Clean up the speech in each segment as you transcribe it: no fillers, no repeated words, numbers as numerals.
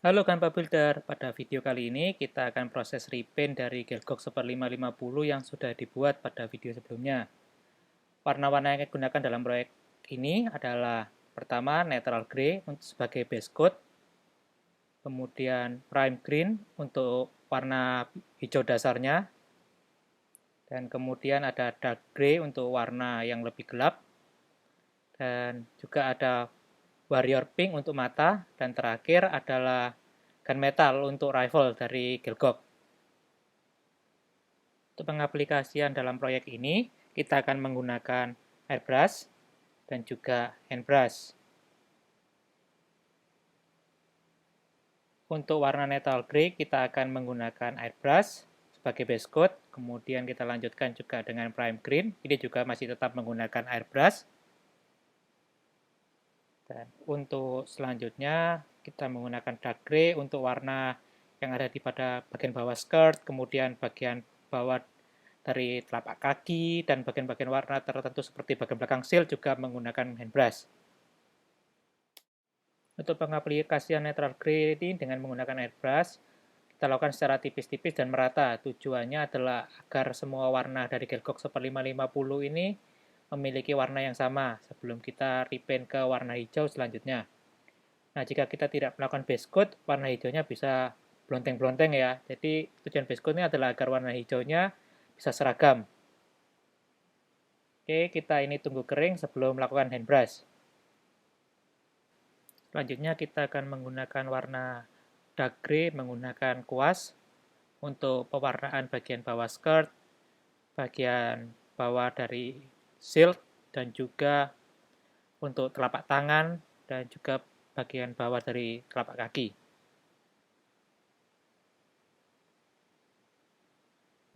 Halo Canva Builder, pada video kali ini kita akan proses repaint dari Gelgox Super 550 yang sudah dibuat pada video sebelumnya. Warna-warna yang kita gunakan dalam proyek ini adalah pertama neutral gray sebagai base coat, kemudian prime green untuk warna hijau dasarnya, dan kemudian ada dark gray untuk warna yang lebih gelap, dan juga ada warrior pink untuk mata, dan terakhir adalah gunmetal untuk rifle dari Gelgox. Untuk pengaplikasian dalam proyek ini, kita akan menggunakan airbrush dan juga hand brush. Untuk warna neutral gray, kita akan menggunakan airbrush sebagai base coat, kemudian kita lanjutkan juga dengan prime green, ini juga masih tetap menggunakan airbrush. Dan untuk selanjutnya, kita menggunakan dark gray untuk warna yang ada di pada bagian bawah skirt, kemudian bagian bawah dari telapak kaki, dan bagian-bagian warna tertentu seperti bagian belakang seal juga menggunakan hand brush. Untuk pengaplikasian neutral gray ini dengan menggunakan airbrush, kita lakukan secara tipis-tipis dan merata. Tujuannya adalah agar semua warna dari Gelgox Super 550 ini memiliki warna yang sama sebelum kita repaint ke warna hijau selanjutnya. Nah, jika kita tidak melakukan base coat, warna hijaunya bisa blonteng-blonteng ya. Jadi, tujuan base coat ini adalah agar warna hijaunya bisa seragam. Oke, kita ini tunggu kering sebelum melakukan hand brush. Selanjutnya kita akan menggunakan warna dark gray menggunakan kuas untuk pewarnaan bagian bawah skirt, bagian bawah dari shield, dan juga untuk telapak tangan, dan juga bagian bawah dari telapak kaki.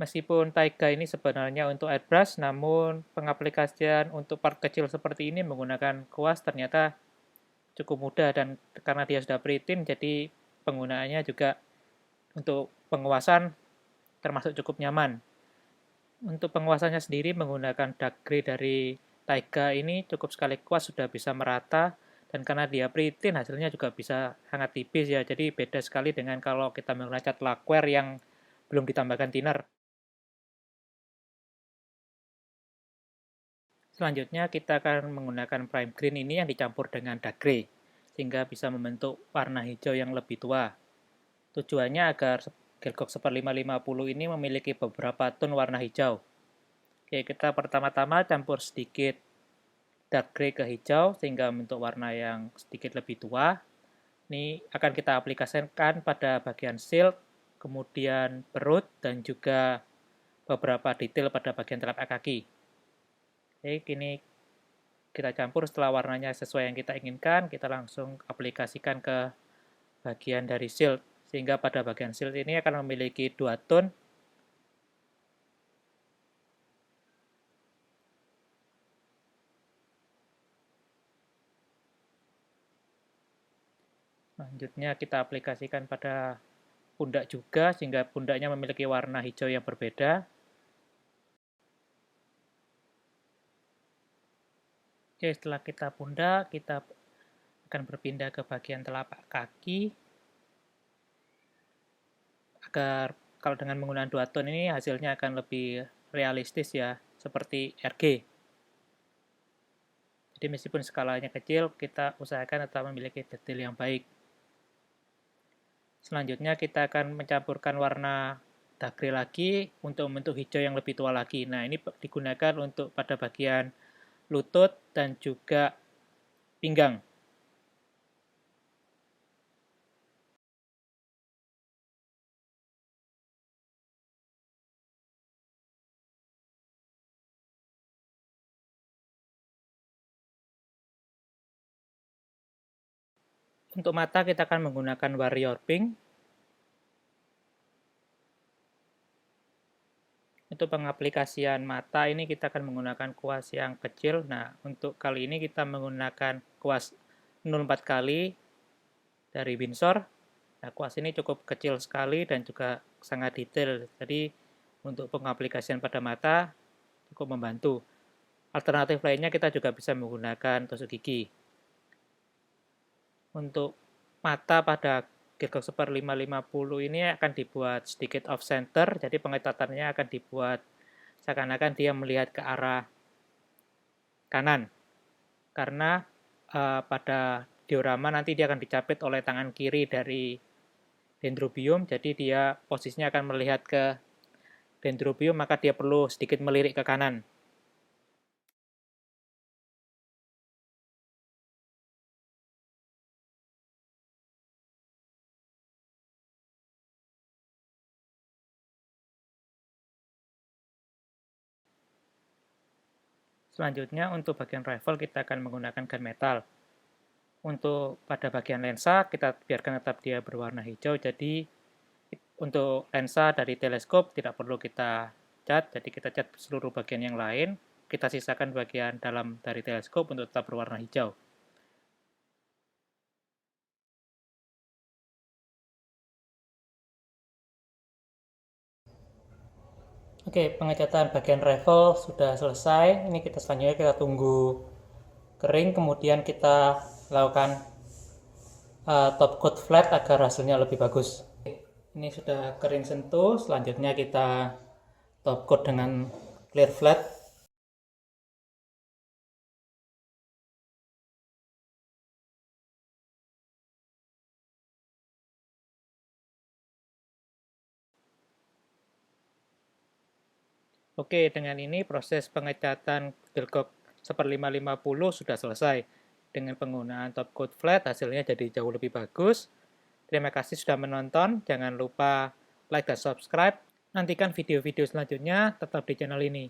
Meskipun taiga ini sebenarnya untuk airbrush, namun pengaplikasian untuk part kecil seperti ini menggunakan kuas ternyata cukup mudah, dan karena dia sudah pre-tint, jadi penggunaannya juga untuk penguasan termasuk cukup nyaman. Untuk penguasannya sendiri menggunakan dark gray dari taiga ini cukup sekali kuas sudah bisa merata, dan karena dia pre-tint hasilnya juga bisa sangat tipis ya, jadi beda sekali dengan kalau kita menggunakan cat lacquer yang belum ditambahkan thinner. Selanjutnya kita akan menggunakan prime green ini yang dicampur dengan dark gray, sehingga bisa membentuk warna hijau yang lebih tua. Tujuannya agar Gelgox Super 550 ini memiliki beberapa tone warna hijau. Oke, kita pertama-tama campur sedikit dark gray ke hijau, sehingga membentuk warna yang sedikit lebih tua. Ini akan kita aplikasikan pada bagian shield, kemudian perut, dan juga beberapa detail pada bagian telapak kaki. Oke, kini kita campur setelah warnanya sesuai yang kita inginkan, kita langsung aplikasikan ke bagian dari shield, sehingga pada bagian shield ini akan memiliki dua tone. Selanjutnya kita aplikasikan pada pundak juga, sehingga pundaknya memiliki warna hijau yang berbeda. Oke, setelah kita pundak, kita akan berpindah ke bagian telapak kaki, agar kalau dengan menggunakan dua tone ini hasilnya akan lebih realistis ya, seperti RG. Jadi meskipun skalanya kecil, kita usahakan tetap memiliki detail yang baik. Selanjutnya kita akan mencampurkan warna dark gray lagi untuk membentuk hijau yang lebih tua lagi. Nah, ini digunakan untuk pada bagian lutut dan juga pinggang. Untuk mata kita akan menggunakan warrior pink. Untuk pengaplikasian mata ini kita akan menggunakan kuas yang kecil. Nah, untuk kali ini kita menggunakan kuas 04 kali dari Winsor. Nah, kuas ini cukup kecil sekali dan juga sangat detail. Jadi, untuk pengaplikasian pada mata cukup membantu. Alternatif lainnya kita juga bisa menggunakan tusuk gigi. Untuk mata pada Gearbox 1550 ini akan dibuat sedikit off center, jadi pengetatannya akan dibuat seakan-akan dia melihat ke arah kanan. Karena pada diorama nanti dia akan dicapit oleh tangan kiri dari dendrobium, jadi dia posisinya akan melihat ke dendrobium, maka dia perlu sedikit melirik ke kanan. Selanjutnya untuk bagian rifle kita akan menggunakan gunmetal. Untuk pada bagian lensa kita biarkan tetap dia berwarna hijau, jadi untuk lensa dari teleskop tidak perlu kita cat, jadi kita cat seluruh bagian yang lain, kita sisakan bagian dalam dari teleskop untuk tetap berwarna hijau. Oke, pengecatan bagian rifle sudah selesai. Ini kita selanjutnya kita tunggu kering, kemudian kita lakukan top coat flat agar hasilnya lebih bagus. Ini sudah kering sentuh, selanjutnya kita top coat dengan clear flat. Oke, dengan ini proses pengecatan Gearbox 1550 sudah selesai. Dengan penggunaan top coat flat, hasilnya jadi jauh lebih bagus. Terima kasih sudah menonton. Jangan lupa like dan subscribe. Nantikan video-video selanjutnya tetap di channel ini.